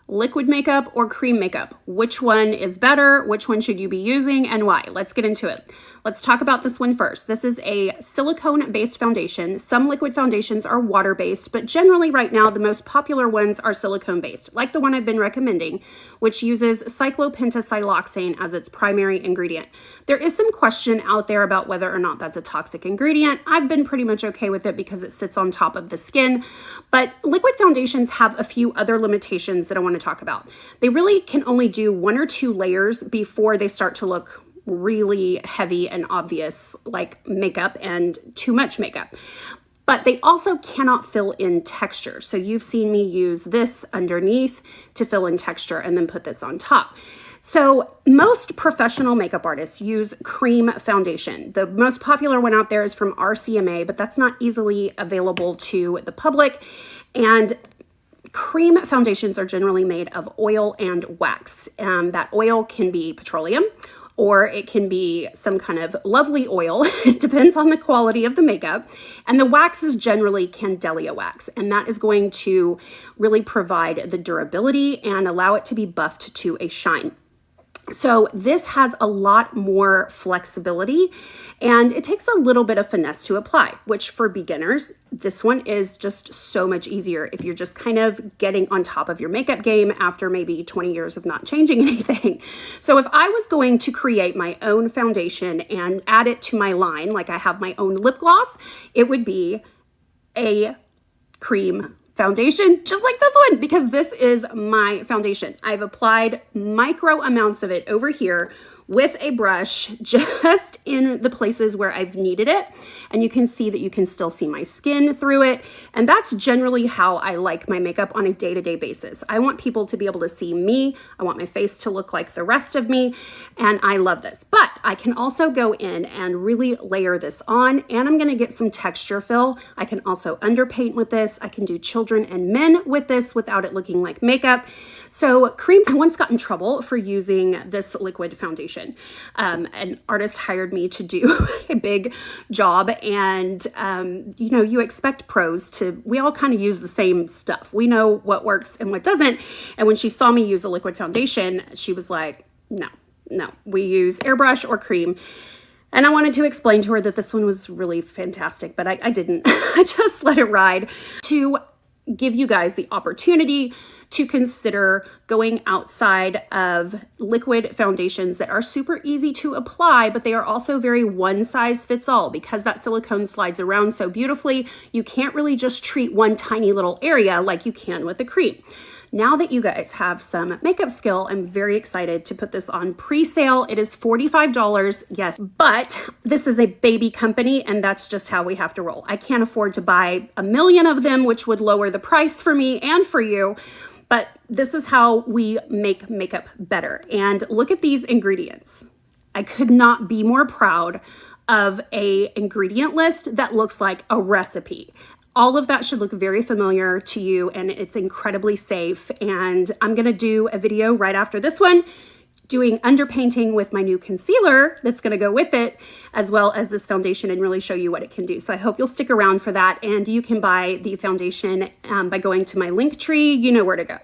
liquid makeup or cream makeup? Which one is better? Which one should you be using and why? Let's get into it. Let's talk about this one first. This is a silicone-based foundation. Some liquid foundations are water-based, but generally right now the most popular ones are silicone-based, like the one I've been recommending, which uses cyclopentasiloxane as its primary ingredient. There is some question out there about whether or not that's a toxic ingredient. I've been pretty much okay with it because it sits on top of the skin, but liquid foundations have a few other limitations that I want to talk about. They really can only do 1 or 2 layers before they start to look really heavy and obvious, like makeup and too much makeup. But they also cannot fill in texture. So you've seen me use this underneath to fill in texture and then put this on top. So most professional makeup artists use cream foundation. The most popular one out there is from RCMA, but that's not easily available to the public. And cream foundations are generally made of oil and wax. That oil can be petroleum, or it can be some kind of lovely oil. It depends on the quality of the makeup. And the wax is generally Candelia wax, and that is going to really provide the durability and allow it to be buffed to a shine. So this has a lot more flexibility, and it takes a little bit of finesse to apply, which for beginners, this one is just so much easier if you're just kind of getting on top of your makeup game after maybe 20 years of not changing anything. So if I was going to create my own foundation and add it to my line, like I have my own lip gloss, it would be a cream foundation, just like this one, because this is my foundation. I've applied micro amounts of it over here with a brush just in the places where I've needed it. And you can see that you can still see my skin through it. And that's generally how I like my makeup on a day-to-day basis. I want people to be able to see me. I want my face to look like the rest of me. And I love this. But I can also go in and really layer this on, and I'm gonna get some texture fill. I can also underpaint with this. I can do children and men with this without it looking like makeup. So I once got in trouble for using this liquid foundation. An artist hired me to do a big job, and you know, you expect pros to, we all kind of use the same stuff. We know what works and what doesn't. And when she saw me use a liquid foundation, she was like, no, we use airbrush or cream. And I wanted to explain to her that this one was really fantastic, but I didn't. I just let it ride to give you guys the opportunity to consider going outside of liquid foundations that are super easy to apply, but they are also very one size fits all. Because that silicone slides around so beautifully, you can't really just treat one tiny little area like you can with a cream. Now that you guys have some makeup skill, I'm very excited to put this on pre-sale. It is $45, yes, but this is a baby company, and that's just how we have to roll. I can't afford to buy 1 million of them, which would lower the price for me and for you, but this is how we make makeup better. And look at these ingredients. I could not be more proud of an ingredient list that looks like a recipe. All of that should look very familiar to you, and it's incredibly safe. And I'm gonna do a video right after this one doing underpainting with my new concealer that's gonna go with it, as well as this foundation, and really show you what it can do. So I hope you'll stick around for that, and you can buy the foundation by going to my link tree. You know where to go.